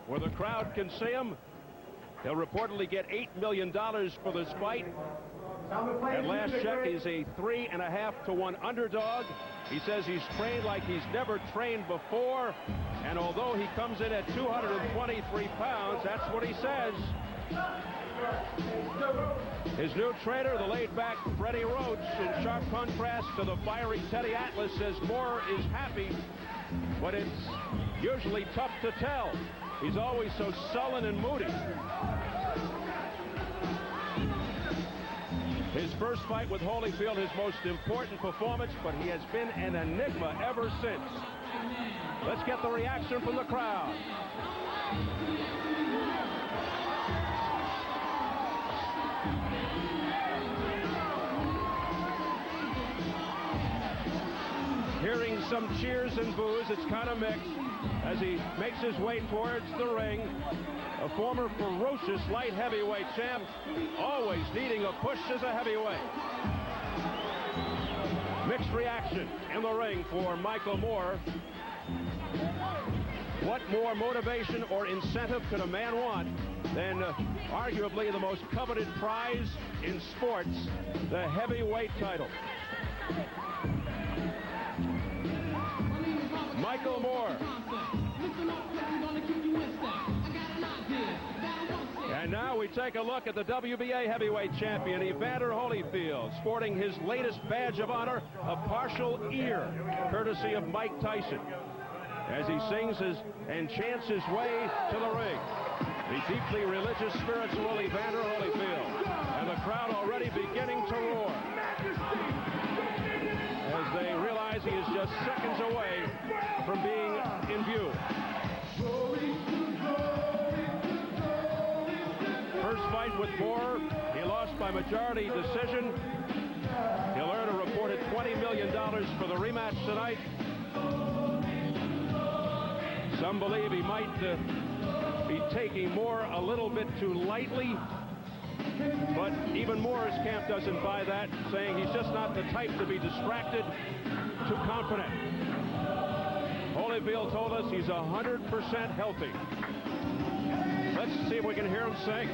where the crowd can see him. He'll reportedly get $8 million for this fight. At last check, he's a 3.5 to 1 underdog. He says he's trained like he's never trained before. And although he comes in at 223 pounds, that's what he says. His new trainer, the laid-back Freddie Roach, in sharp contrast to the fiery Teddy Atlas, says Moore is happy, but it's usually tough to tell. He's always so sullen and moody. His first fight with Holyfield, his most important performance, but he has been an enigma ever since. Let's get the reaction from the crowd. Hearing some cheers and boos, it's kind of mixed as he makes his way towards the ring. A former ferocious light heavyweight champ, always needing a push as a heavyweight. Mixed reaction in the ring for Michael Moore. What more motivation or incentive could a man want than arguably the most coveted prize in sports, the heavyweight title? Michael Moore. And now we take a look at the WBA heavyweight champion, Evander Holyfield, sporting his latest badge of honor, a partial ear, courtesy of Mike Tyson, as he sings and chants his way to the ring. The deeply religious, spiritual Evander Holyfield. And the crowd already beginning to roar as they realize he is just seconds away from being in view. First fight with Moore, he lost by majority decision. He'll earn a reported $20 million for the rematch tonight. Some believe he might be taking Moore a little bit too lightly, but even Moore's camp doesn't buy that, saying he's just not the type to be distracted, too confident. Holyfield told us he's 100% healthy. Let's see if we can hear him sing.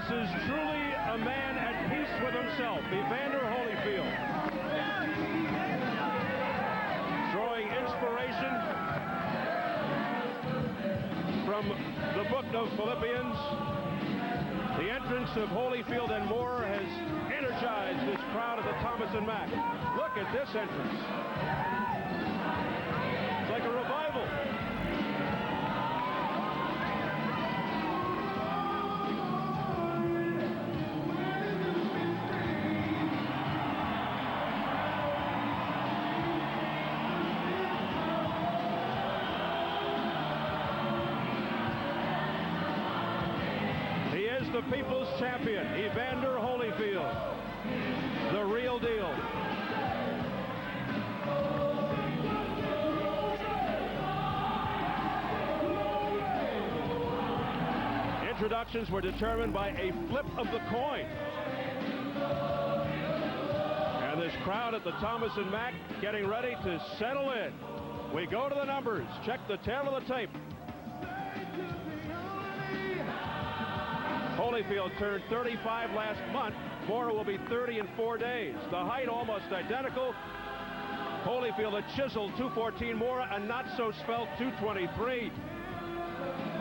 Is truly a man at peace with himself, Evander Holyfield. Drawing inspiration from the book of Philippians. The entrance of Holyfield and Moore has energized this crowd at the Thomas & Mack. Look at this entrance. It's like a revival. The people's champion, Evander Holyfield, the real deal. Introductions were determined by a flip of the coin. And this crowd at the Thomas & Mack getting ready to settle in. We go to the numbers, check the tail of the tape. Holyfield turned 35 last month. Moore will be 30 in 4 days. The height almost identical. Holyfield a chiseled 214, Moore a not-so-svelte 223.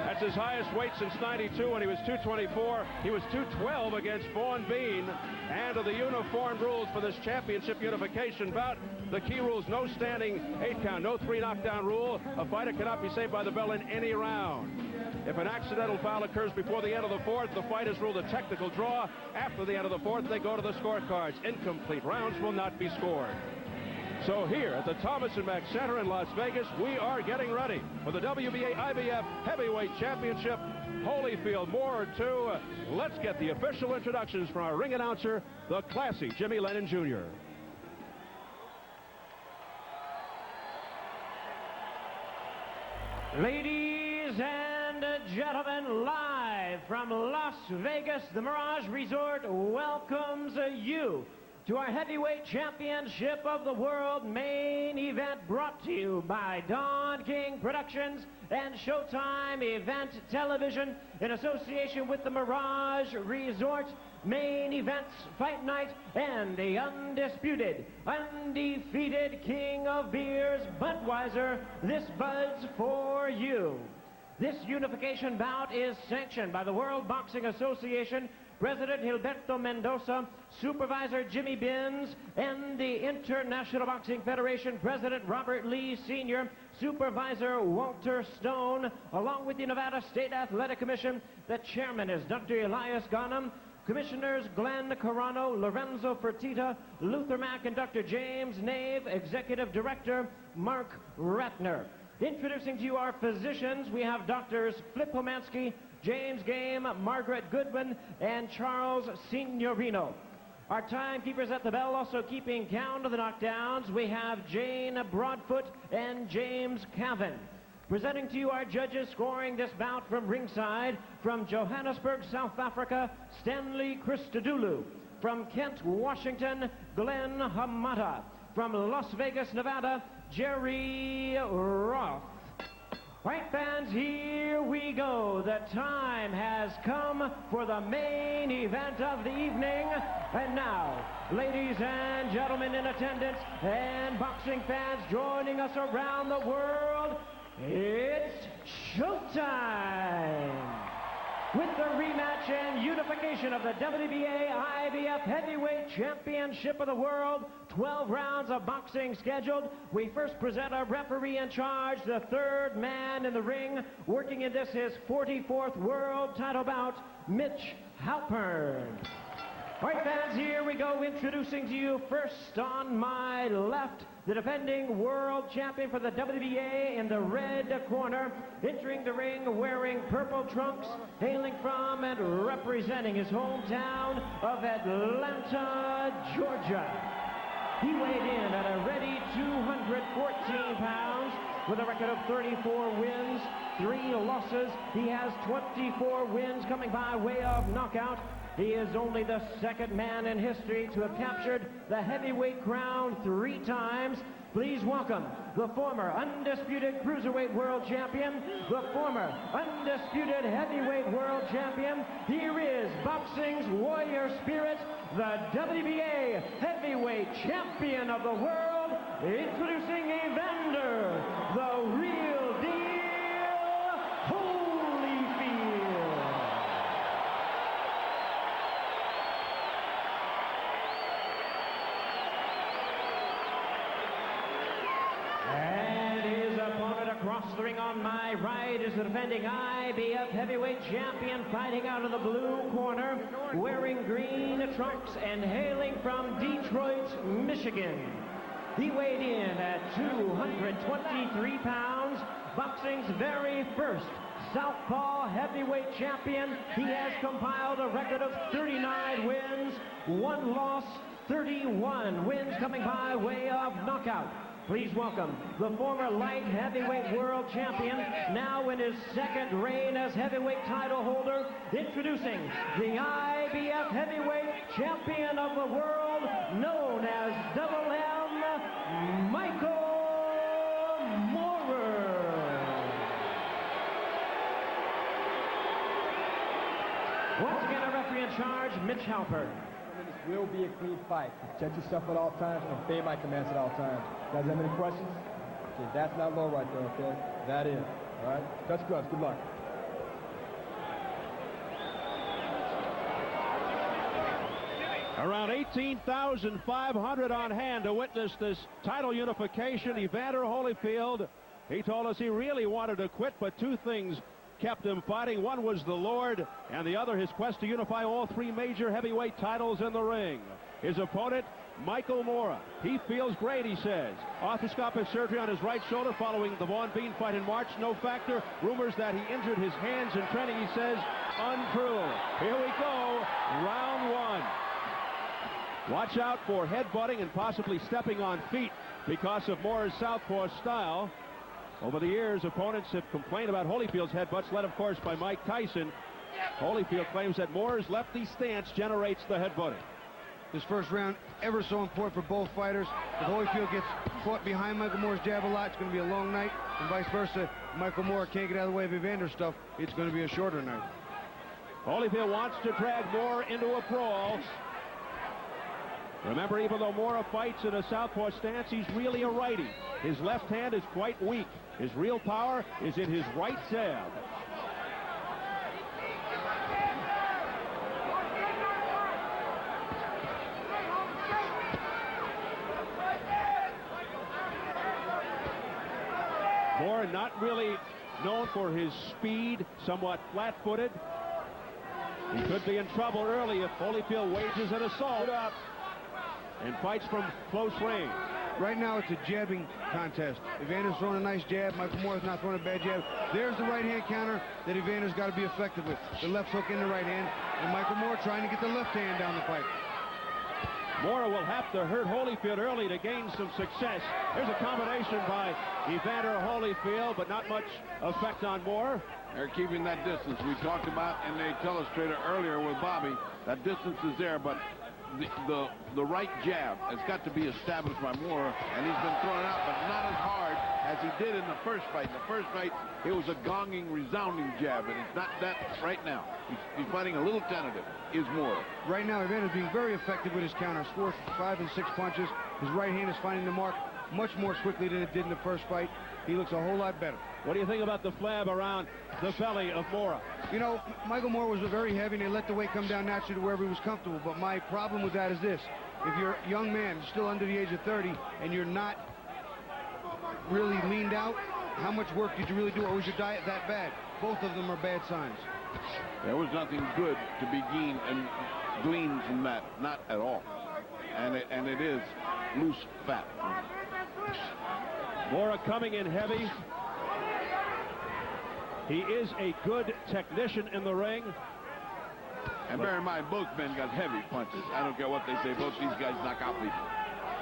At That's his highest weight since '92 when he was 224. He was 212 against Vaughn Bean. And of the uniform rules for this championship unification bout, the key rules: no standing 8 count, no 3 knockdown rule. A fighter cannot be saved by the bell in any round. If an accidental foul occurs before the end of the 4th, the fight is ruled a technical draw. After the end of the 4th, they go to the scorecards. Incomplete rounds will not be scored. So here at the Thomas & Mack Center in Las Vegas, we are getting ready for the WBA IBF Heavyweight Championship. Holyfield, Moore, 2. Let's get the official introductions from our ring announcer, the classy Jimmy Lennon Jr. Ladies and gentlemen, live from Las Vegas, the Mirage Resort welcomes you to our Heavyweight Championship of the World main event, brought to you by Don King Productions and Showtime Event Television in association with the Mirage Resort. Main events, fight night, and the undisputed, undefeated king of beers, Budweiser. This Bud's for you. This unification bout is sanctioned by the World Boxing Association, President Gilberto Mendoza, Supervisor Jimmy Binns, and the International Boxing Federation President Robert Lee Sr., Supervisor Walter Stone, along with the Nevada State Athletic Commission. The chairman is Dr. Elias Ghanem. Commissioners Glenn Carano, Lorenzo Fertitta, Luther Mack, and Dr. James Nave. Executive Director Mark Ratner. Introducing to you our physicians, we have Doctors Flip Homansky, James Game, Margaret Goodwin, and Charles Signorino. Our timekeepers at the bell, also keeping count of the knockdowns, we have Jane Broadfoot and James Cavan. Presenting to you our judges scoring this bout from ringside, from Johannesburg, South Africa, Stanley Christodoulou. From Kent, Washington, Glenn Hamada. From Las Vegas, Nevada, Jerry Roth. Right, fans, here we go. The time has come for the main event of the evening. And now, ladies and gentlemen in attendance and boxing fans joining us around the world, it's showtime! With the rematch and unification of the WBA IBF Heavyweight Championship of the World, 12 rounds of boxing scheduled. We first present our referee in charge, the third man in the ring, working in this his 44th world title bout, Mitch Halpern. All right, fans, here we go, introducing to you first on my left, the defending world champion for the WBA in the red corner, entering the ring wearing purple trunks, hailing from and representing his hometown of Atlanta, Georgia. He weighed in at a ready 214 pounds with a record of 34 wins, 3 losses. He has 24 wins coming by way of knockout. He is only the second man in history to have captured the heavyweight crown 3 times. Please welcome the former undisputed cruiserweight world champion, the former undisputed heavyweight world champion. Here is boxing's warrior spirit, the WBA heavyweight champion of the world, introducing Evander, the real deal, Holyfield. And his opponent across the ring on my right is the defending IBF heavyweight champion, fighting out of the blue corner, wearing green trunks and hailing from Detroit, Michigan. He weighed in at 223 pounds, boxing's very first southpaw heavyweight champion. He has compiled a record of 39 wins, 1 loss, 31 wins coming by way of knockout. Please welcome the former light heavyweight world champion, now in his second reign as heavyweight title holder, introducing the IBF heavyweight champion of the world, known as Double M, Michael Moorer. Once again, our referee in charge, Mitch Halpern. This will be a clean fight. Protect yourself at all times and obey my commands at all times. You guys have any questions? Okay, that's not low right there, okay? That is. All right? Touch gloves. Good luck. Around 18,500 on hand to witness this title unification. Evander Holyfield, he told us he really wanted to quit, but two things kept him fighting. One was the Lord, and the other his quest to unify all three major heavyweight titles in the ring. His opponent, Michael Mora. He feels great, he says. Arthroscopic surgery on his right shoulder following the Vaughn Bean fight in March. No factor. Rumors that he injured his hands in training, he says, untrue. Here we go, round one. Watch out for headbutting and possibly stepping on feet because of Mora's southpaw style. Over the years, opponents have complained about Holyfield's headbutts, led, of course, by Mike Tyson. Holyfield claims that Mora's lefty stance generates the headbutting. This first round, ever so important for both fighters. If Holyfield gets caught behind Michael Mora's jab a lot, it's going to be a long night, and vice versa. Michael Mora can't get out of the way of Evander stuff, it's going to be a shorter night. Holyfield wants to drag Mora into a brawl. Remember, even though Mora fights in a southpaw stance, he's really a righty. His left hand is quite weak. His real power is in his right jab. Mora not really known for his speed, somewhat flat-footed. He could be in trouble early if Holyfield wages an assault and fights from close range. Right now, it's a jabbing contest. Evander's throwing a nice jab. Michael Mora's not throwing a bad jab. There's the right-hand counter that Evander's got to be effective with. The left hook in the right hand, and Michael Mora trying to get the left hand down the pipe. Mora will have to hurt Holyfield early to gain some success. Here's a combination by Evander Holyfield, but not much effect on Mora. They're keeping that distance. We talked about in the telestrator earlier with Bobby. That distance is there, but the right jab has got to be established by Mora, and he's been throwing it out, but not as hard as he did in the first fight. In the first fight, it was a gonging, resounding jab, and it's not that right now. He's fighting a little tentative, is Mora. Right now, Evander's being very effective with his counters. 4, 5, and 6 punches. His right hand is finding the mark much more quickly than it did in the first fight. He looks a whole lot better. What do you think about the flab around the belly of Mora? You know, Michael Mora was very heavy, and they let the weight come down naturally to wherever he was comfortable. But my problem with that is this. If you're a young man, still under the age of 30, and you're not really leaned out, how much work did you really do, or was your diet that bad? Both of them are bad signs. There was nothing good to be gleaned from that, not at all. And it is loose fat. Mora coming in heavy. He is a good technician in the ring. And bear in mind, both men got heavy punches. I don't care what they say. Both these guys knock out people.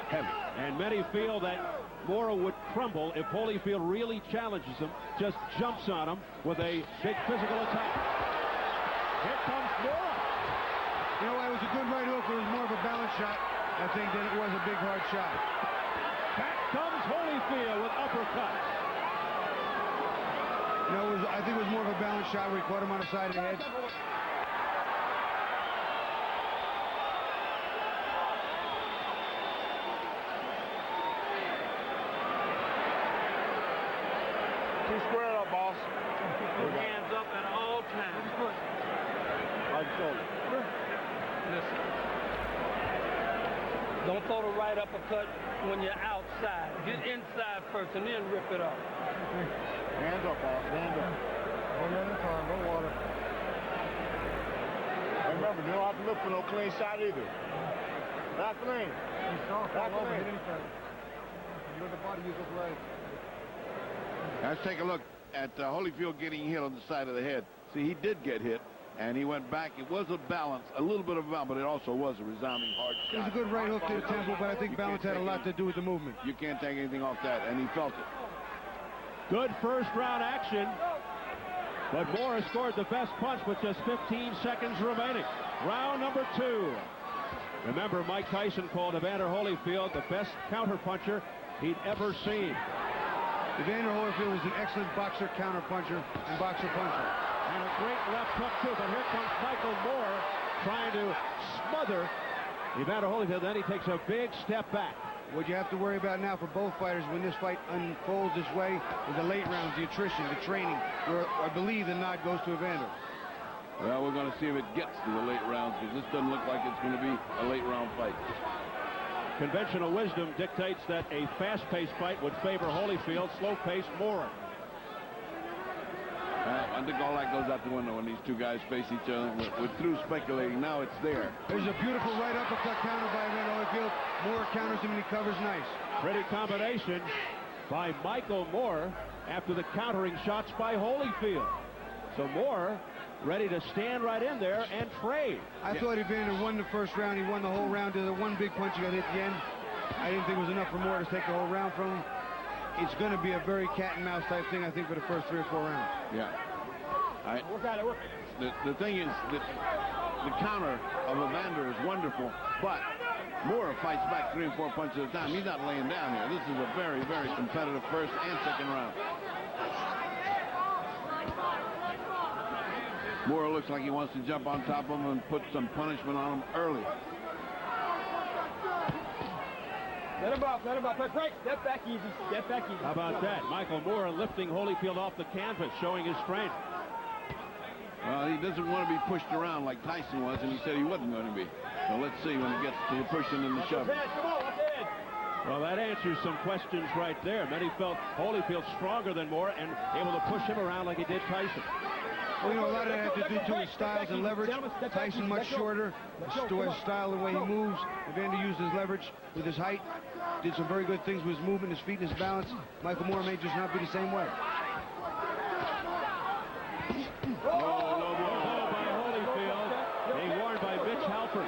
Heavy. And many feel that Mora would crumble if Holyfield really challenges him, just jumps on him with a big physical attack. Here comes Mora. You know, it was a good right hook. It was more of a balance shot, I think, than it was a big hard shot. Back comes Holyfield with uppercuts. You know, I think it was more of a balance shot where he caught him on the side of the head. Two squared up, boss. Hands up at all times. Hard shoulder. Listen. Don't throw the right uppercut when you're outside. Get inside first and then rip it up. Hands up, boss. Hands up. One at a time. No water. Remember, you don't have to look for no clean shot either. Back lane. Back lane. Let's take a look at Holyfield getting hit on the side of the head. See, he did get hit, and he went back. It was a balance, a little bit of a balance, but it also was a resounding hard shot. It was a good right hook to the temple, but I think balance had a lot to do with the movement. You can't take anything off that, and he felt it. Good first round action. But Mora scored the best punch with just 15 seconds remaining. Round number 2. Remember, Mike Tyson called Evander Holyfield the best counterpuncher he'd ever seen. Evander Holyfield is an excellent boxer, counterpuncher, and boxer puncher. And a great left hook, too. But here comes Michael Mora trying to smother Evander Holyfield. Then he takes a big step back. What you have to worry about now for both fighters when this fight unfolds this way is the late rounds, the attrition, the training, where I believe the nod goes to Evander. Well, we're going to see if it gets to the late rounds, because this doesn't look like it's going to be a late round fight. Conventional wisdom dictates that a fast-paced fight would favor Holyfield, slow-paced Moore. I think all that goes out the window when these two guys face each other. We're through speculating. Now it's there. There's a beautiful right uppercut counter by Evander Holyfield. Moore counters him and he covers nice. Pretty combination by Michael Moore after the countering shots by Holyfield. So Moore ready to stand right in there and trade. I thought Evander won the first round. He won the whole round. There's one big punch he got hit at the end. I didn't think it was enough for Moore to take the whole round from him. It's going to be a very cat and mouse type thing, I think, for the first 3 or 4 rounds. Yeah. The thing is that the counter of Evander is wonderful, but Moore fights back 3 and 4 punches at a time. He's not laying down here. This is a very, very competitive first and second round. Moore looks like he wants to jump on top of him and put some punishment on him early. Let him up, break, step back easy, How about that? Michael Moore lifting Holyfield off the canvas, showing his strength. Well, he doesn't want to be pushed around like Tyson was, and he said he wasn't going to be. So let's see when it gets to the pushing and the shoving. Well, that answers some questions right there. Many felt Holyfield stronger than Moore and able to push him around like he did Tyson. Well, you know, a lot of that has to do to his styles and leverage. Tyson much shorter, his style, the way he moves. Evander used his leverage with his height. Did some very good things with his movement, his feet, and his balance. Michael Moore may just not be the same way. Low blow by Holyfield, being warned by Mitch Halpern.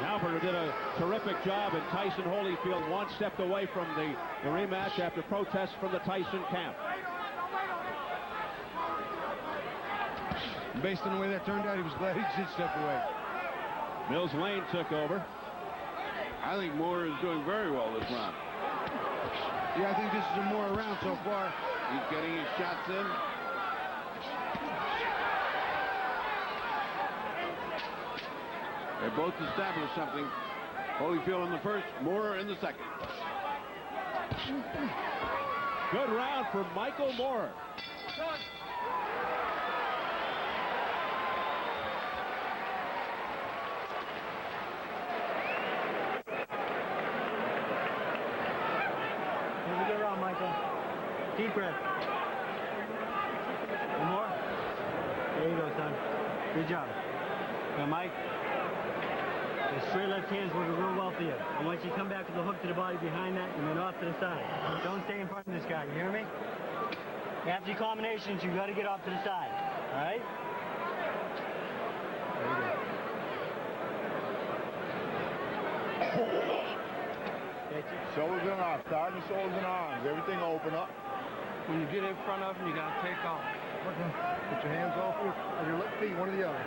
Halpern did a terrific job, and Tyson Holyfield one stepped away from the rematch after protests from the Tyson camp. Based on the way that turned out, he was glad he did step away. Mills Lane took over. I think Moore is doing very well this round. Yeah, I think this is a Moore round so far. He's getting his shots in. They both established something. Holyfield in the first, Moore in the second. Good round for Michael Moore. Good round, Michael. Deep breath. One more. There you go, son. Good job. Now, Mike, the straight left hands working real well for you. I want you to come back with the hook to the body behind that and then off to the side. Don't stay in front of this guy. You hear me? After your combinations, you got to get off to the side. All right? There you go. Shoulders and arms, starting shoulders and arms, everything open up. When you get in front of him, you got to take off. Put your hands off you, or your feet, one or the other.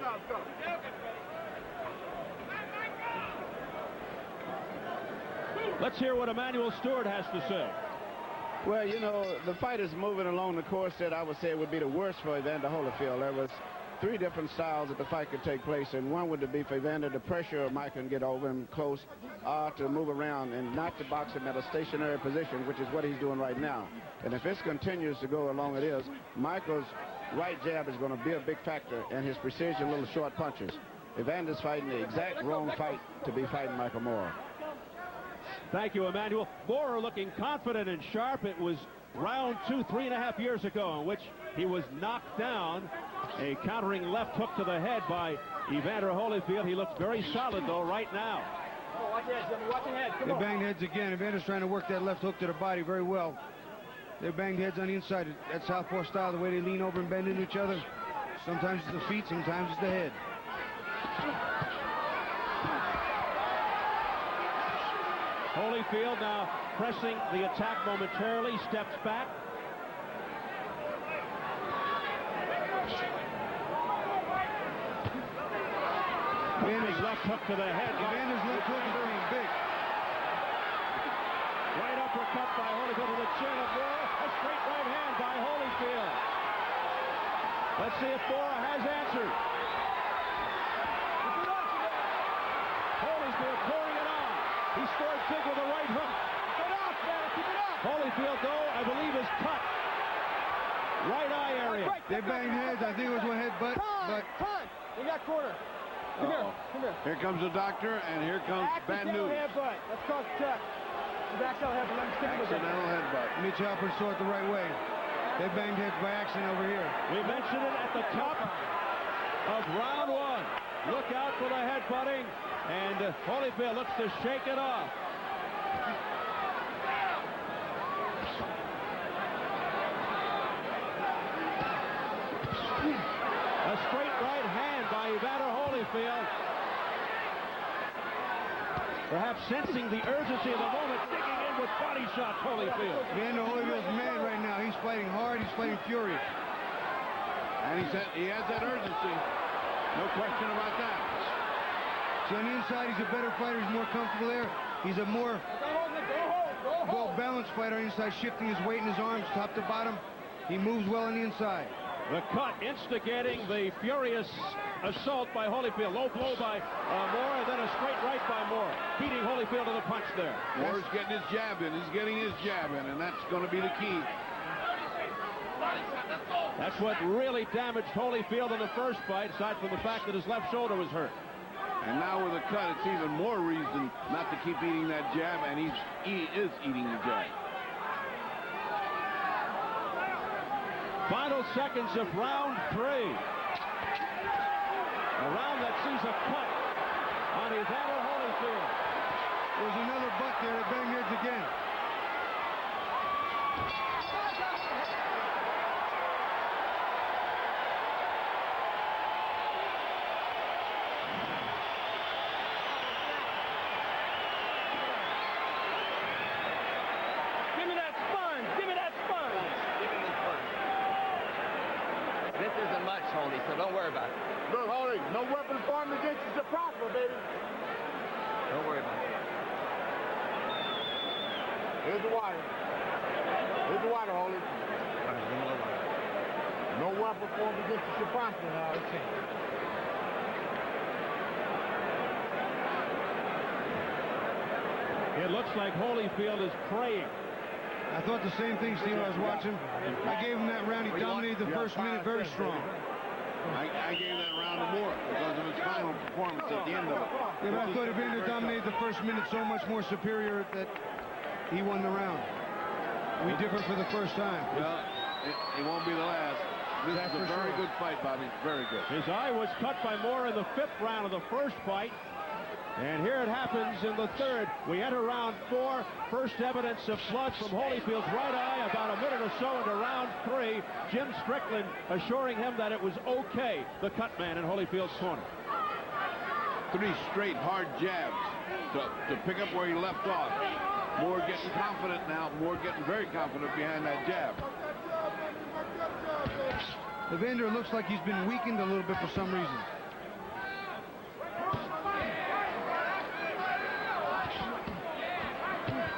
Let's go. Let's hear what Emmanuel Stewart has to say. Well, you know, the fight is moving along the course that I would say would be the worst for Evander Holyfield. There was 3 different styles that the fight could take place, and one would be for Evander to pressure Mike and get over him close, or to move around and not to box him at a stationary position, which is what he's doing right now. And if this continues to go along it is, Michael's right jab is going to be a big factor, and his precision little short punches. Evander's fighting the exact wrong fight to be fighting Michael Moore. Thank you, Emmanuel. Moore looking confident and sharp. It was round 2, 3.5 years ago, in which he was knocked down. A countering left hook to the head by Evander Holyfield. He looks very solid, though, right now. Watch your head, Jimmy. Watch your head. Come They on. banged heads again. Evander's trying to work that left hook to the body very well. They banged heads on the inside. That southpaw style, the way they lean over and bend into each other. Sometimes it's the feet, sometimes it's the head. Holyfield now pressing the attack momentarily, steps back. Evander's left hook to the head. Evander's left hook is being big. Right uppercut by Holyfield to the chin of Moore. A straight right hand by Holyfield. Let's see if Moore has answered. Holyfield pouring it on. He scored big with a right hook. Keep it up, man. Keep it up. Holyfield, though, I believe is cut. right eye area. They banged heads. I think it was one headbutt. But You got corner. Come here. Come here. Here comes the doctor, and here comes bad news. Headbutt. That's called Chuck. Accidental headbutt. Let me stick with it. Accidental headbutt. Mitch Halpern saw it the right way. They banged heads by accident over here. We mentioned it at the top of round 1. Look out for the headbutting, and Holyfield looks to shake it off. A straight right hand by Evander Holyfield. Perhaps sensing the urgency of the moment, digging in with body shots, Holyfield. Evander Holyfield's mad right now. He's fighting hard. He's fighting furious. And he has that urgency. No question about that. See, on the inside, he's a better fighter. He's more comfortable there. He's a more well-balanced fighter inside, shifting his weight in his arms top to bottom. He moves well on the inside. The cut instigating the furious assault by Holyfield. Low blow by Moore, and then a straight right by Moore. Beating Holyfield to the punch there. Moore's getting his jab in. He's getting his jab in, and that's going to be the key. That's what really damaged Holyfield in the first fight, aside from the fact that his left shoulder was hurt. And now with a cut, it's even more reason not to keep eating that jab, and he is eating the jab. Final seconds of round 3. A round that sees a cut on Evander Holyfield. There's another butt there. They bang heads again. Give me that sponge. Give me that sponge. This isn't much, Holy, so don't worry about it. Look, Holy, no weapon formed against you shall prosper, baby. Don't worry about it. Here's the water. Here's the water, Holy. No weapon formed against you shall prosper now. It's It looks like Holyfield is praying. I thought the same thing, Steve, I was watching. I gave him that round. He dominated the first minute very strong. I gave that round to Moore because of his final performance at the end of it. Yeah, but I thought Evander dominated the first minute so much more superior that he won the round. We different for the first time. Well, it won't be the last. This is a very good fight, Bobby. Very good. His eye was cut by Moore in the 5th round of the first fight. And here it happens in the 3rd. We enter round 4. First evidence of blood from Holyfield's right eye. About a minute or so into round 3. Jim Strickland assuring him that it was okay. The cut man in Holyfield's corner. 3 straight hard jabs to pick up where he left off. Moore getting confident now. Moore getting very confident behind that jab. Evander looks like he's been weakened a little bit for some reason.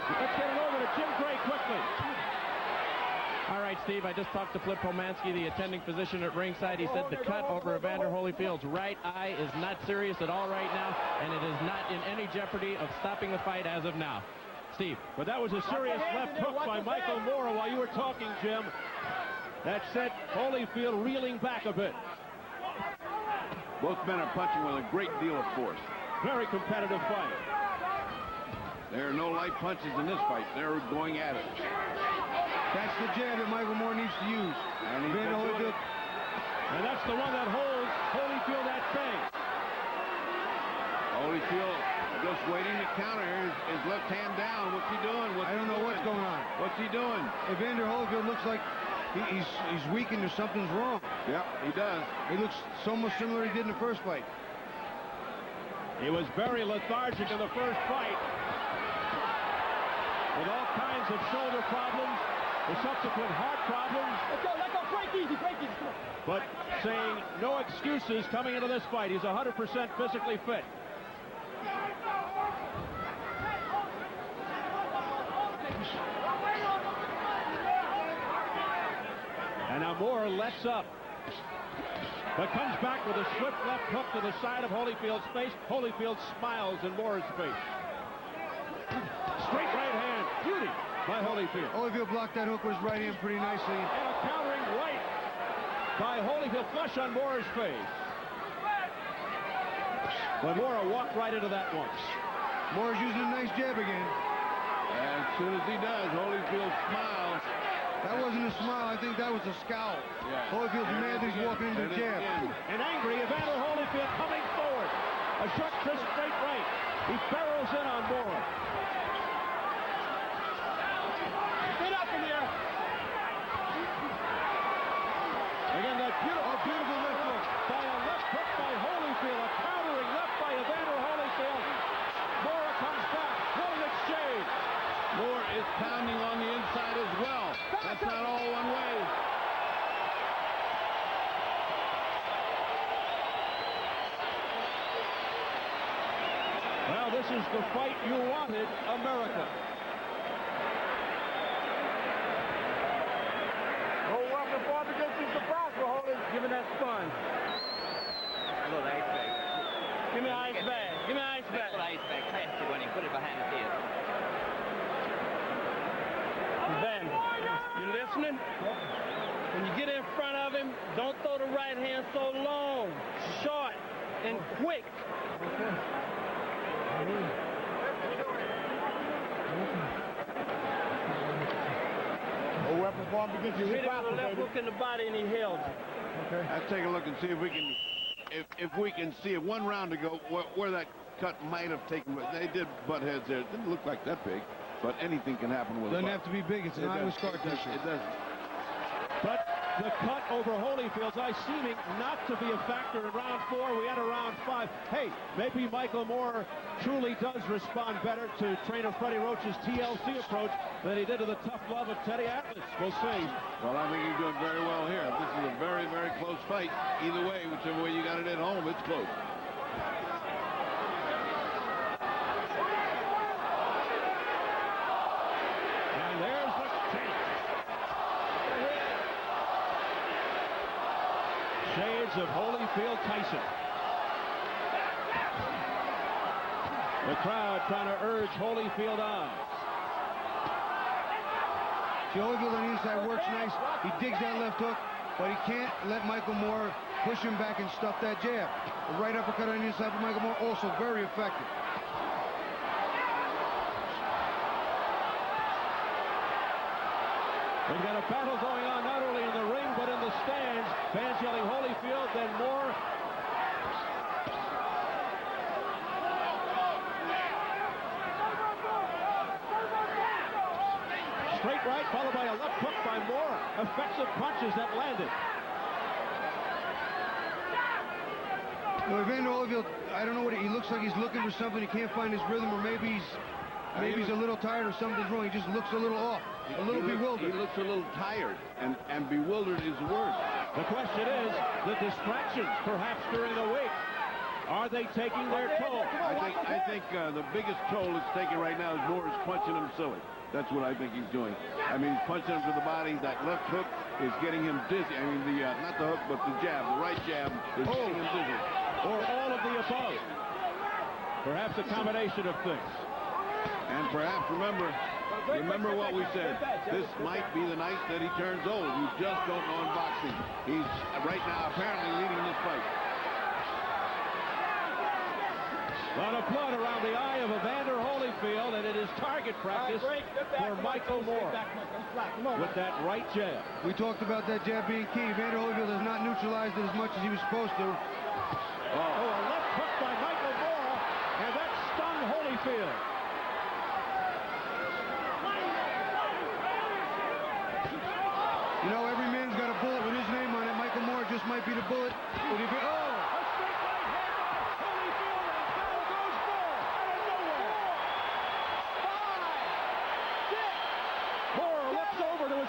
Let's get it over to Jim Gray quickly. All right, Steve, I just talked to Flip Pomansky, the attending physician at ringside. He said the cut over Evander Holyfield's right eye is not serious at all right now, and it is not in any jeopardy of stopping the fight as of now. Steve. But that was a serious left hook by Michael Moore while you were talking, Jim. That sent Holyfield reeling back a bit. Both men are punching with a great deal of force. Very competitive fight. There are no light punches in this fight. They're going at it. That's the jab that Michael Moore needs to use. And And that's the one that holds Holyfield at bay. Holyfield just waiting to counter. His left hand down. What's he doing? I don't know what's going on. What's he doing? Evander Holyfield looks like he's weakened or something's wrong. Yep, he does. He looks so much similar to he did in the first fight. He was very lethargic in the first fight, with all kinds of shoulder problems, the subsequent heart problems. Let go, break easy, break easy. But saying no excuses coming into this fight. He's 100% physically fit. And now Moore lets up, but comes back with a swift left hook to the side of Holyfield's face. Holyfield smiles in Moore's face. Straight right hand, beauty by Holyfield. Holyfield blocked that hook with his right hand pretty nicely. And a countering right by Holyfield, flush on Moore's face. But Moore walked right into that once. Moore's using a nice jab again. As soon as he does, Holyfield smiles. That wasn't a smile. I think that was a scowl. Yeah. Holyfield's mad that he's walking into the jab. And angry, Evander Holyfield coming forward. A short, crisp, straight right. He barrels in on Moore. Get up in there. Again, that beautiful left hook. By a left hook by Holyfield. A countering left by Evander Holyfield. Moore comes back. What an exchange. Moore is pounding on the inside as well. That's not all one way. Well, this is the fight you wanted, America. No weapon fought against you surprise for Holy. Give me that sponge. A little ice bag. Give me an ice bag. Give me an ice bag. Put ice bag. Pass it when he put it behind his ear. Evander, you listening? When you get in front of him, don't throw the right hand so long, short, and quick. No weapon fought against you You hit him surprise, with a left baby. hook in the body and he held it. Let's take a look and see if we can, if we can see it. One round to go where that cut might have taken. They did butt heads there. It didn't look like that big, but anything can happen with Doesn't a butt. have to be big. It's an Iowa scar tissue. It doesn't. But the cut over Holyfield's eye seeming not to be a factor in round 4. We had a round 5. Hey, maybe Michael Moore truly does respond better to trainer Freddie Roach's TLC approach than he did to the tough love of Teddy Atlas. We'll see. Well, I think he's doing very well here. This is a very, very close fight. Either way, whichever way you got it at home, it's close. And there's the chance. Shades of Holyfield Tyson. The crowd trying to urge Holyfield on. See, Holyfield on the inside works nice. He digs that left hook, but he can't let Michael Moore push him back and stuff that jab. The right uppercut on the inside for Michael Moore, also very effective. We've got a battle going on not only in the ring, but in the stands. Fans yelling Holyfield, then Moore. Straight right, followed by a left hook by Moore. Effective punches that landed. Evander Holyfield, I don't know what he looks like. He's looking for something. He can't find his rhythm, or maybe he's a little tired or something's wrong. He just looks a little off, a little bewildered. He looks a little tired, and bewildered is the word. The question is, the distractions, perhaps during the week, are they taking their toll? I think the biggest toll it's taking right now is Moore is punching him silly. That's what I think he's doing. I mean, he's punching him to the body. That left hook is getting him dizzy. I mean, not the hook, but the jab, the right jab is getting him dizzy. Or all of the above. Perhaps a combination of things. And perhaps, remember what we said. This might be the night that he turns old. You just don't know in boxing. He's right now apparently leading this fight. A lot of blood around the eye of Evander Holyfield, and it is target practice for Michael Moore with that right jab. We talked about that jab being key. Evander Holyfield has not neutralized it as much as he was supposed to. Oh, a left hook by Michael Moore, and that stunned Holyfield. You know, every man's got a bullet with his name on it. Michael Moore just might be the bullet. But if it,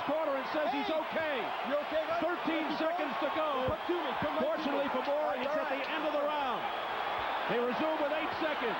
corner and says he's okay. You okay, guys? 13 seconds to go. Fortunately for Moore, it's at the end of the round. They resume with 8 seconds.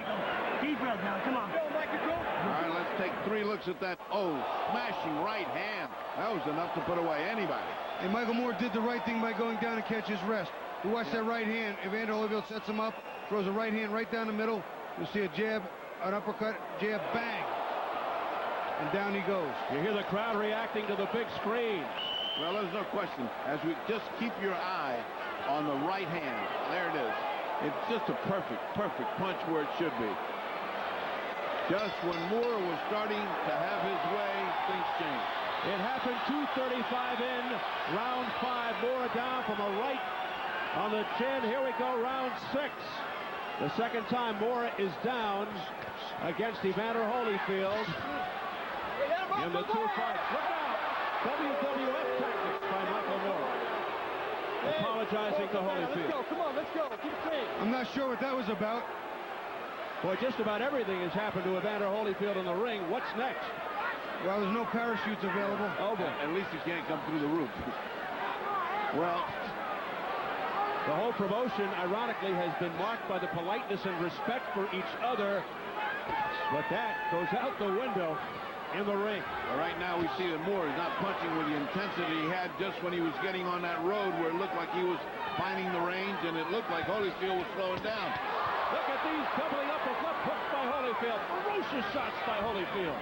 Michael. Deep breath now. Come on. All right, let's take 3 looks at that. Oh, smashing right hand. That was enough to put away anybody. And Michael Moore did the right thing by going down and catch his rest. You watch that right hand. Evander Holyfield sets him up, throws a right hand right down the middle. You'll see a jab, an uppercut, jab, bang. And down he goes. You hear the crowd reacting to the big screens. Well, there's no question. As we just keep your eye on the right hand. There it is. It's just a perfect punch where it should be. Just when Moore was starting to have his way, things changed. It happened 2:35 in round 5. Moore down from a right on the chin. Here we go, round 6. The second time Moore is down against Evander Holyfield in the 2 fights. Look out! WWF tactics by Michael Moore. Apologizing to Holyfield. Let's go. Come on, let's go. Keep it clean. I'm not sure what that was about. Boy, just about everything has happened to Evander Holyfield in the ring. What's next? Well, there's no parachutes available. Oh, boy. At least he can't come through the roof. Well, the whole promotion, ironically, has been marked by the politeness and respect for each other. But that goes out the window in the ring. Right now we see that Moore is not punching with the intensity he had just when he was getting on that road where it looked like he was finding the range and it looked like Holyfield was slowing down. Look at these doubling up of left hooks by Holyfield. Ferocious shots by Holyfield.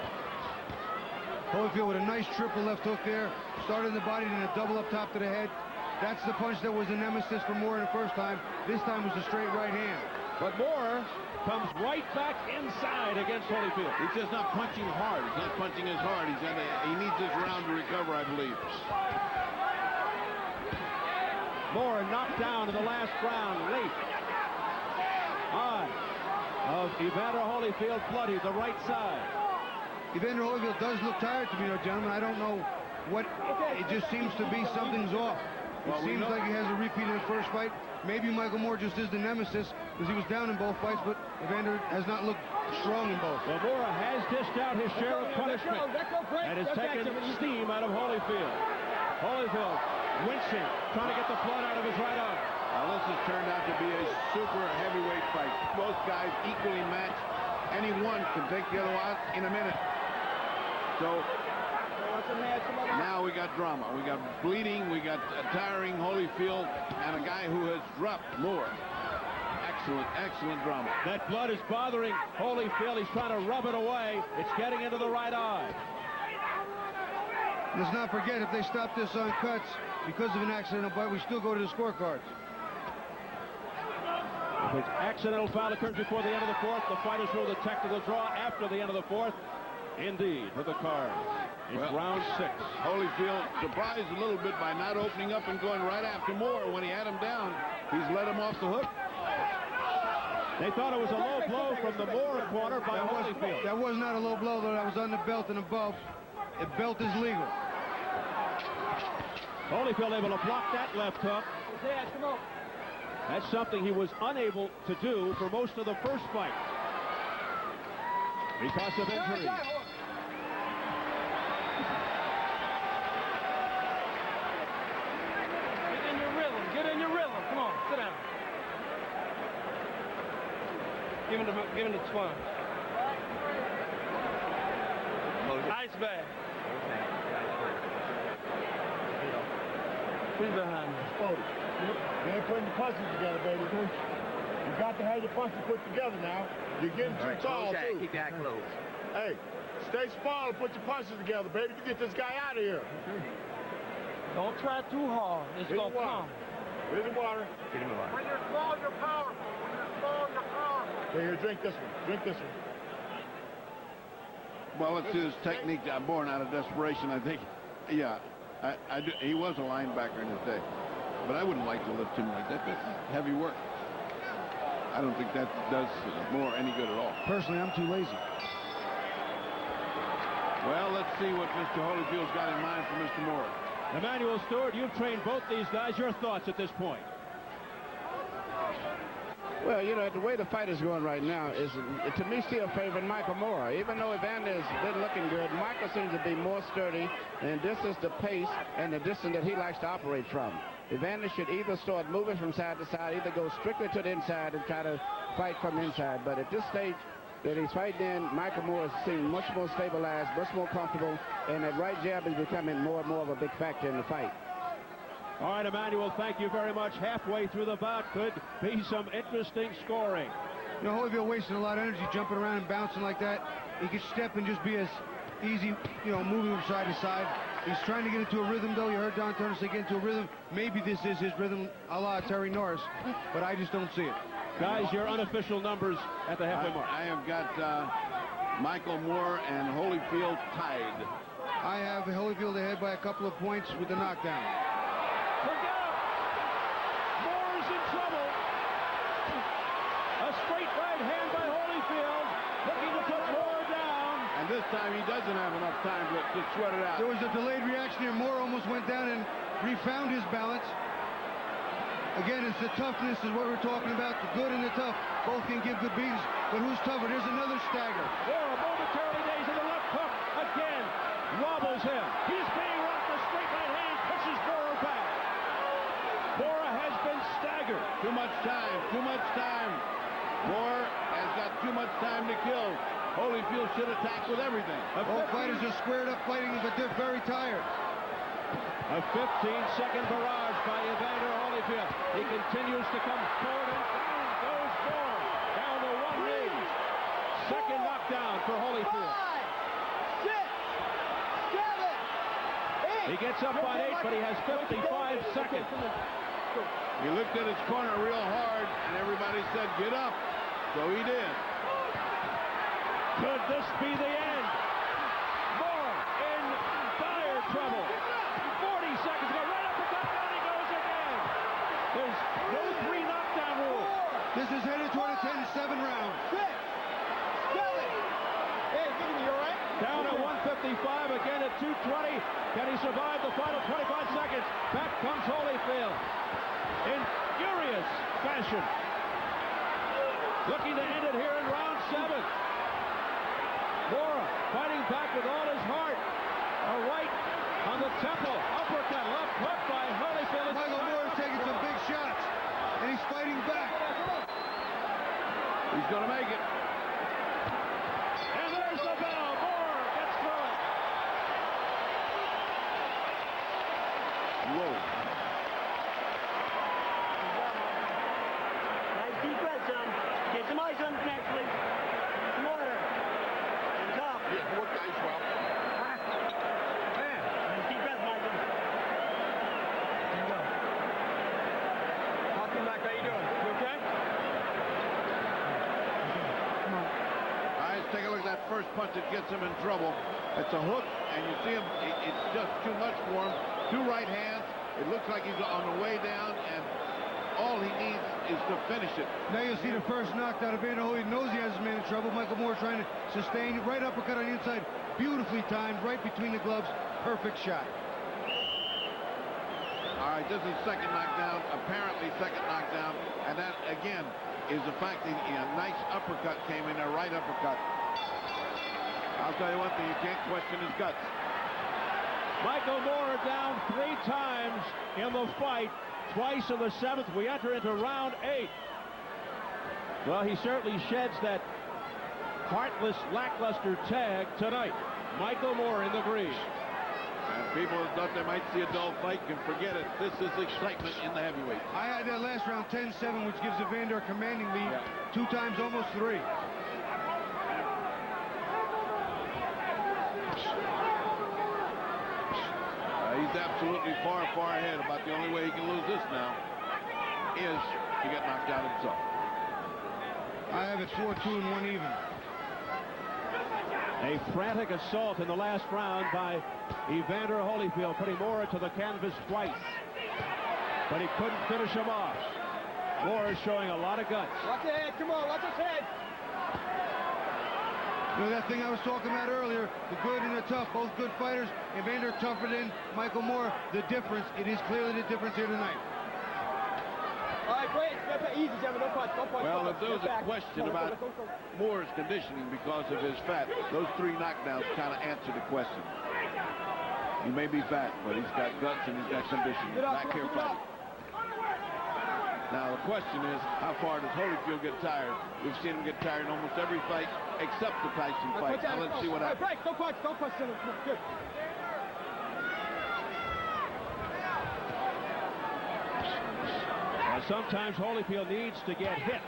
Holyfield with a nice triple left hook there. Started in the body and a double up top to the head. That's the punch that was the nemesis for Moore in the first time. This time was a straight right hand. But Moore comes right back inside against Holyfield. He's just not punching hard. He's not punching as hard. He needs this round to recover, I believe. Moore knocked down in the last round late. Eye of Evander Holyfield bloody, the right side. Evander Holyfield does look tired to me, though, gentlemen. I don't know what. It just seems to be something's off. It seems like he has a repeat of the first fight. Maybe Michael Moore just is the nemesis because he was down in both fights, but Evander has not looked strong in both. Well, Moore has dished out his share of punishment and has taken steam out of Holyfield. Holyfield wincing, trying to get the blood out of his right arm. Now, this has turned out to be a super heavyweight fight. Both guys equally matched. Any one can take the other out in a minute. So now we got drama. We got bleeding. We got a tiring Holyfield and a guy who has dropped Moore. Excellent drama. That blood is bothering Holyfield. He's trying to rub it away. It's getting into the right eye. Let's not forget, if they stop this on cuts because of an accidental bite, we still go to the scorecards. If it's accidental foul occurs before the end of the fourth, the fighters rule the technical draw after the end of the fourth. Indeed, for the card. It's round 6. Holyfield surprised a little bit by not opening up and going right after Moore. When he had him down, he's let him off the hook. They thought it was a low blow from the Moore corner by Holyfield. That was not a low blow, though. That was on the belt and above. The belt is legal. Holyfield able to block that left hook. That's something he was unable to do for most of the first fight because of injury. Get in your rhythm. Get in your rhythm. Come on, sit down. Give him the sponge. Ice bag. Who's behind me? You ain't putting the punches together, baby. You got to have your punches put together now. You're getting too tall, too. Keep that close. Hey, stay small and put your punches together, baby, to get this guy out of here. Don't try too hard. It's going to come. Here's the water. Get him a water. When you're small, you're powerful. When you're small, you're powerful. Here, drink this one. Drink this one. Well, it's his technique born out of desperation, I think. Yeah, he was a linebacker in his day. But I wouldn't like to lift him like that. That's heavy work. I don't think that does Moore any good at all. Personally, I'm too lazy. Well, let's see what Mr. Holyfield's got in mind for Mr. Moore. Emmanuel Stewart, you've trained both these guys. Your thoughts at this point? Well, you know, the way the fight is going right now is, to me, still favoring Michael Moore. Even though Evander has been looking good, Michael seems to be more sturdy, and this is the pace and the distance that he likes to operate from. Evander should either start moving from side to side, either go strictly to the inside and try to fight from the inside. But at this stage that he's fighting in, Michael Moore seems much more stabilized, much more comfortable, and that right jab is becoming more and more of a big factor in the fight. All right, Emmanuel, thank you very much. Halfway through the bout could be some interesting scoring. You know, Holyfield wasting a lot of energy jumping around and bouncing like that. He could step and just be as easy, you know, moving from side to side. He's trying to get into a rhythm, though. You heard Don Turner say get into a rhythm. Maybe this is his rhythm, a la Terry Norris, but I just don't see it. Guys, your unofficial numbers at the halfway mark. I have got Michael Moore and Holyfield tied. I have Holyfield ahead by a couple of points with the knockdown. Forget it. Moore's in trouble. A straight right hand by Holyfield, looking to put Moore down. And this time he doesn't have enough time to sweat it out. There was a delayed reaction here. Moore almost went down and refound his balance. Again, it's the toughness is what we're talking about. The good and the tough both can give good beatings. But who's tougher? There's another stagger. Moore momentarily days in the left hook. Again, wobbles him. He's being rocked. A straight right hand pushes Moore back. Moore has been staggered. Too much time. Too much time. Moore has got too much time to kill. Holyfield should attack with everything. Both fighters are squared up fighting, but they're very tired. A 15-second barrage by Evander Holyfield. He continues to come forward, and down goes Moore. Down to one knee. Second knockdown for Holyfield. 5, 6, 7, 8. He gets up on 8, but he has 55 seconds. He looked at his corner real hard, and everybody said, get up. So he did. Could this be the end? Moore in dire trouble. 40 seconds ago, right up the top, down he goes again. There's no 3 knockdown rule. This is headed toward a 10-7 round. 6, 7. Hey, Jimmy, you all right? Down at 155, again at 220. Can he survive the final 25 seconds? Back comes Holyfield in furious fashion. Looking to end it here in round 7. Moore fighting back with all his heart. A right on the temple. Uppercut, left hook by Holyfield. Michael Moore is taking some big shots, and he's fighting back. He's going to make it. And there's the bell. Moore gets through it. Whoa. Nice deep breath, son. Get some ice on the neck, please. Some water. And top. Yeah, what guys, well. Nice deep breath, Michael. There you go. Welcome back. How you doing? You okay? Come on. All right, let's take a look at that first punch that gets him in trouble. It's a hook, and you see him, it's just too much for him. 2 right hands. It looks like he's on the way down, and all he needs is to finish it. Now you'll see the first knockdown. Evander Holyfield knows he has his man in trouble. Michael Moore trying to sustain. Right uppercut on the inside. Beautifully timed, right between the gloves. Perfect shot. All right, this is second knockdown, apparently second knockdown, and that, again, is the fact that a nice uppercut came in, a right uppercut. I'll tell you one thing, you can't question his guts. Michael Moore down 3 times in the fight, twice in the 7th. We enter into round 8. Well, he certainly sheds that heartless, lackluster tag tonight. Michael Moore in the green. And people who thought they might see a dull fight can forget it. This is excitement in the heavyweight. I had that last round 10-7, which gives Evander a commanding lead. 2 times, almost 3. He's absolutely far, far ahead. About the only way he can lose this now is to get knocked out himself. I have it 4-2 and 1 even. A frantic assault in the last round by Evander Holyfield, putting Moore to the canvas twice. But he couldn't finish him off. Moore is showing a lot of guts. Watch the head. Come on. Watch his head. You know that thing I was talking about earlier, the good and the tough, both good fighters. Evander tougher than Michael Moore. The difference, it is clearly the difference here tonight. right, break. Easy, gentlemen. Don't punch. Don't punch. Well, if there was a question about Moore's conditioning because of his fat, those 3 knockdowns kind of answer the question. He may be fat, but he's got guts and he's got conditioning. Back here fighting. Now, the question is, how far does Holyfield get tired? We've seen him get tired in almost every fight except the Tyson fight. Now, let's see what happens. Break. Don't punch. Don't punch. Good. Sometimes Holyfield needs to get hit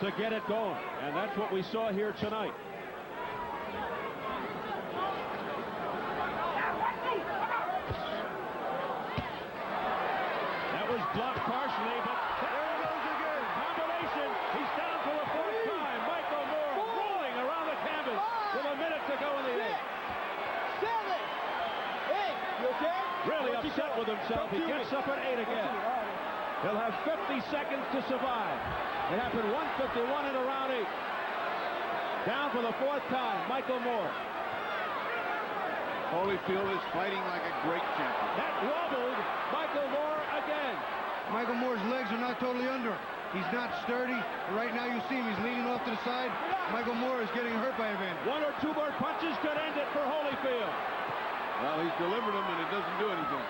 to get it going, and that's what we saw here tonight. That was blocked partially, but there it goes again. Combination. He's down for the 4th time. Michael Moore rolling around the canvas with a minute to go in the 8th. 7, 8. You okay? Really upset with himself. He gets up at 8 again. He'll have 50 seconds to survive. It happened 151 in round 8. Down for the 4th time, Michael Moore. Holyfield is fighting like a great champion. That wobbled Michael Moore again. Michael Moore's legs are not totally under him. He's not sturdy. Right now you see him, he's leaning off to the side. Michael Moore is getting hurt by Evander. 1 or 2 more punches could end it for Holyfield. Well, he's delivered them and it doesn't do anything.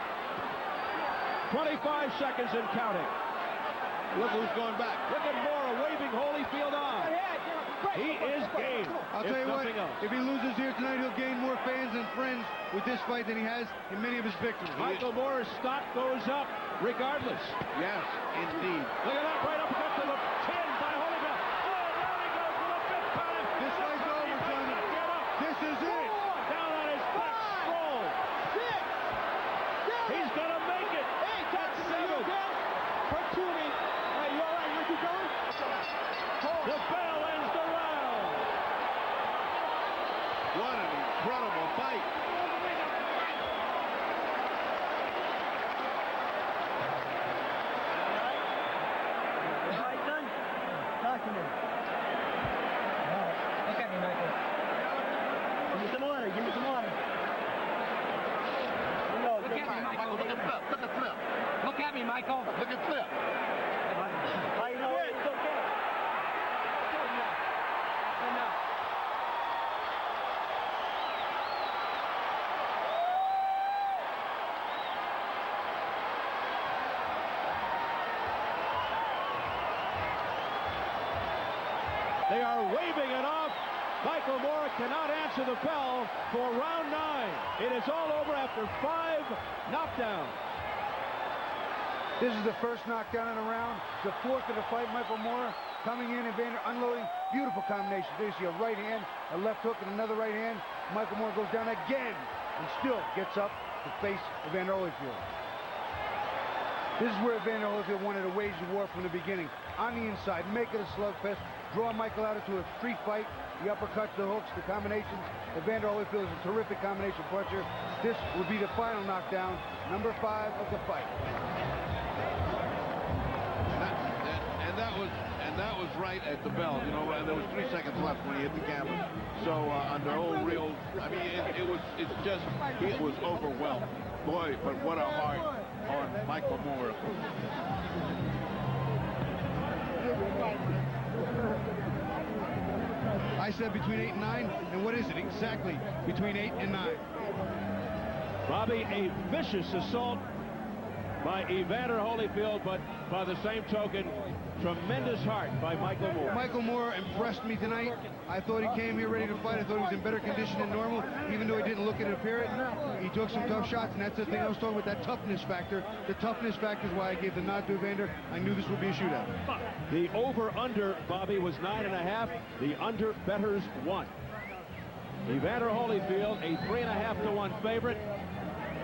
25 seconds and counting. Look who's going back. Look at Moore waving Holyfield on. He is game. I'll tell you what, if he loses here tonight, he'll gain more fans and friends with this fight than he has in many of his victories. Michael Moore's stock goes up regardless. Yes, indeed. Look at that, right up against the chin by Holyfield. Oh, down he goes for the 5th time. This fight's over, gentlemen. This is it. Down on his back, roll. 6, 7. He's going to make it. Hey, that's 7. For 2 weeks. Hey, you all right? You keep going? The bell ends the round. What an incredible fight. All right, son? Talk to me. Look at me, Michael. Give me some water. Give me some water. Look at me, Michael. Look at Flip. Look at Flip. Look at me, Michael. Look at Flip. How you know it's okay? Enough. They are waving it off. Michael Moore cannot answer the bell for round 9. It is all over after 5 knockdowns. This is the first knockdown in a round. The 4th of the fight, Michael Moore coming in, Evander unloading. Beautiful combination. There you see a right hand, a left hook, and another right hand. Michael Moore goes down again and still gets up to face Evander Holyfield. This is where Evander Holyfield wanted to wage the war from the beginning. On the inside, make it a slugfest, draw Michael out into a street fight. The uppercuts, the hooks, the combinations. Evander Holyfield is a terrific combination puncher. This would be the final knockdown, number 5 of the fight. And that was right at the bell. You know, there was 3 seconds left when he hit the canvas. So under old real, I mean, it was overwhelmed. Boy, but what a heart on Michael Moore. I said between 8 and 9, and what is it exactly? Between 8 and 9. Bobby, a vicious assault by Evander Holyfield, but by the same token, tremendous heart by Michael Moore. Michael Moore impressed me tonight. I thought he came here ready to fight. I thought he was in better condition than normal, even though he didn't look it appear it. He took some tough shots, and that's the thing I was talking about, that toughness factor. The toughness factor is why I gave the nod to Evander. I knew this would be a shootout. The over-under, Bobby, was 9.5. The under bettors won. Evander Holyfield, a 3.5 to 1 favorite.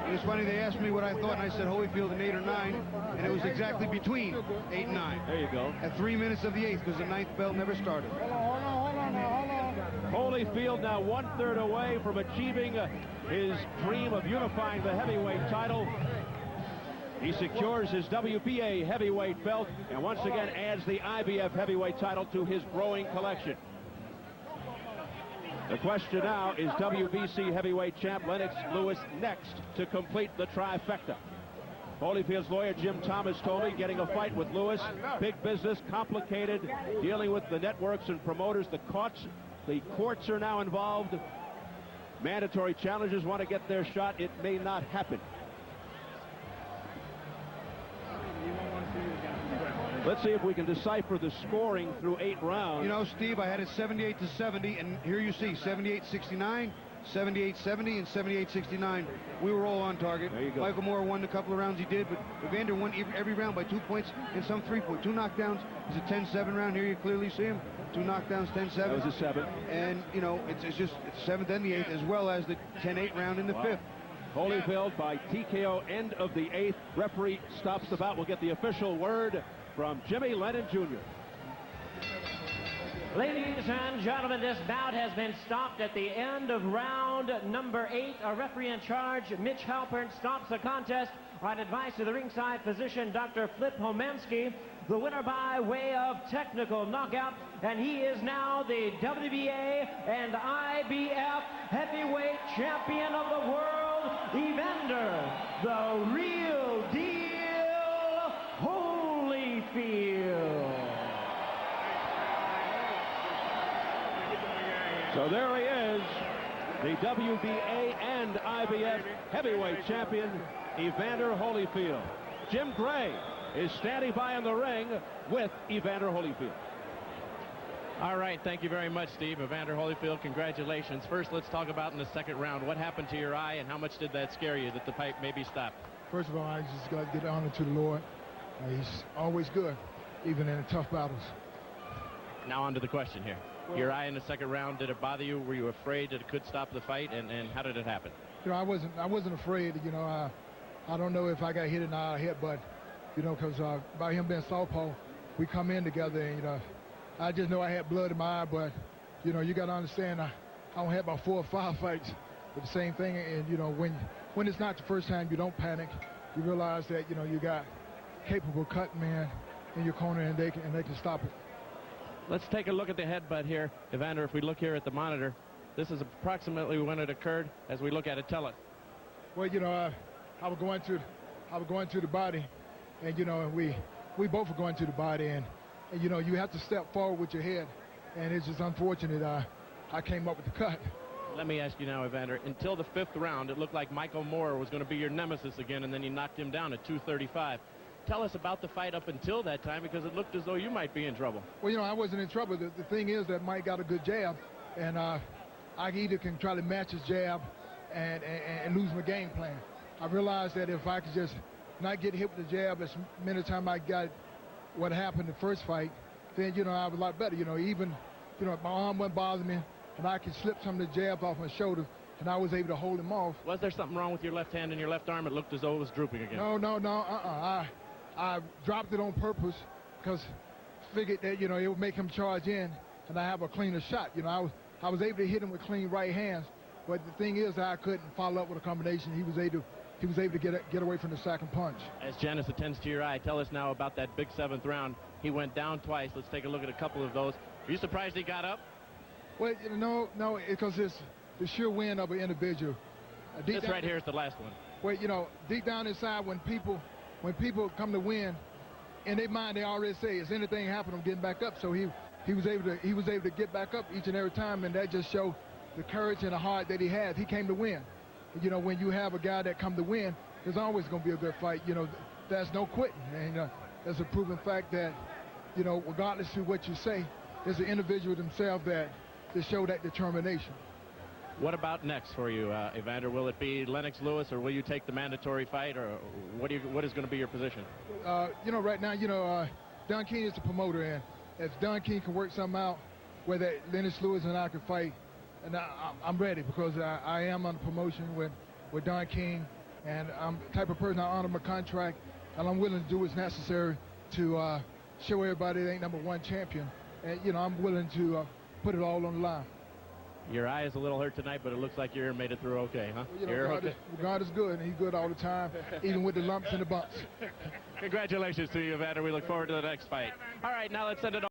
And it's funny, they asked me what I thought, and I said Holyfield in 8 or 9, and it was exactly between 8 and 9. There you go. At 3 minutes of the 8th, because the 9th bell never started. Hold on. Holyfield now 1/3 away from achieving his dream of unifying the heavyweight title. He secures his WBA heavyweight belt and once again adds the IBF heavyweight title to his growing collection. The question now, is WBC heavyweight champ Lennox Lewis next to complete the trifecta? Holyfield's lawyer, Jim Thomas, told me getting a fight with Lewis, big business, complicated, dealing with the networks and promoters. The courts are now involved. Mandatory challengers want to get their shot. It may not happen. Let's see if we can decipher the scoring through 8 rounds. You know, Steve, I had it 78-70, and here you see 78-69, 78-70, and 78-69. We were all on target. There you go. Michael Moore won the couple of rounds he did, but Evander won every round by 2 points and some 3 points. 2 knockdowns. It's a 10-7 round. Here you clearly see him. 2 knockdowns, 10-7. That was a 7. And, you know, it's 7th and the 8th, as well as the 10-8 round in the 5th. Holyfield by TKO, end of the 8th. Referee stops the bout. We'll get the official word from Jimmy Lennon Jr. Ladies and gentlemen, this bout has been stopped at the end of round number 8. Our referee in charge, Mitch Halpern, stops the contest on advice of the ringside physician, Dr. Flip Homansky. The winner by way of technical knockout, and he is now the WBA and IBF heavyweight champion of the world, Evander, the real deal, Holyfield. So there he is, the WBA and IBF heavyweight champion, Evander Holyfield. Jim Gray is standing by in the ring with Evander Holyfield. All right, thank you very much, Steve. Evander Holyfield, congratulations. First, let's talk about in the second round. What happened to your eye, and how much did that scare you that the fight maybe stopped? First of all, I just got to give honor to the Lord. He's always good, even in the tough battles. Now on to the question here. Your eye in the second round, did it bother you? Were you afraid that it could stop the fight, and how did it happen? You know, I wasn't afraid. You know, I don't know if I got hit in the eye or hit, but you know, because by him being southpaw, we come in together, and you know, I just know I had blood in my eye, but you know, you got to understand, I don't have about 4 or 5 fights with the same thing, and you know, when it's not the first time, you don't panic. You realize that you know you got capable cut men in your corner, and they can stop it. Let's take a look at the headbutt here, Evander. If we look here at the monitor, this is approximately when it occurred. As we look at it, tell us. Well, you know, I was going to the body, and you know, we both were going to the body, and you know, you have to step forward with your head, and it's just unfortunate I came up with the cut. Let me ask you now, Evander, until the 5th round, it looked like Michael Moore was going to be your nemesis again, and then he knocked him down at 235. Tell us about the fight up until that time, because it looked as though you might be in trouble. Well, you know, I wasn't in trouble. The thing is that Mike got a good jab, and I either can try to match his jab and lose my game plan. I realized that if I could just not get hit with the jab as many times I got what happened the first fight, then, you know, I was a lot better. You know, even, you know, my arm wouldn't bother me, and I could slip some of the jabs off my shoulder, and I was able to hold him off. Was there something wrong with your left hand and your left arm? It looked as though it was drooping again. No. I dropped it on purpose because I figured that, you know, it would make him charge in and I have a cleaner shot. You know, I was able to hit him with clean right hands, but the thing is that I couldn't follow up with a combination. He was able to get away from the second punch. As Janice attends to your eye, tell us now about that big 7th round. He went down twice. Let's take a look at a couple of those. Are you surprised he got up? Well, no, because it's the sheer win of an individual. This right here is the last one. Well, you know, deep down inside, when people come to win, in their mind they already say, "Is anything happened? I'm getting back up." So he was able to get back up each and every time, and that just showed the courage and the heart that he had. He came to win. You know, when you have a guy that come to win, there's always going to be a good fight. You know, there's no quitting, and there's a proven fact that, you know, regardless of what you say, there's an individual themselves that show that determination. What about next for you, Evander? Will it be Lennox Lewis, or will you take the mandatory fight, or what is going to be your position? You know, right now, you know, Don King is the promoter, and if Don King can work something out, whether Lennox Lewis and I can fight, and I'm ready, because I am on promotion with Don King, and I'm the type of person I honor my contract, and I'm willing to do what's necessary to show everybody they ain't #1 champion, and you know, I'm willing to put it all on the line. Your eye is a little hurt tonight, but it looks like you made it through okay, huh? Well, you know, God is good, and he's good all the time, even with the lumps and the bumps. Congratulations to you, Evander. We look forward to the next fight. All right, now let's send it on.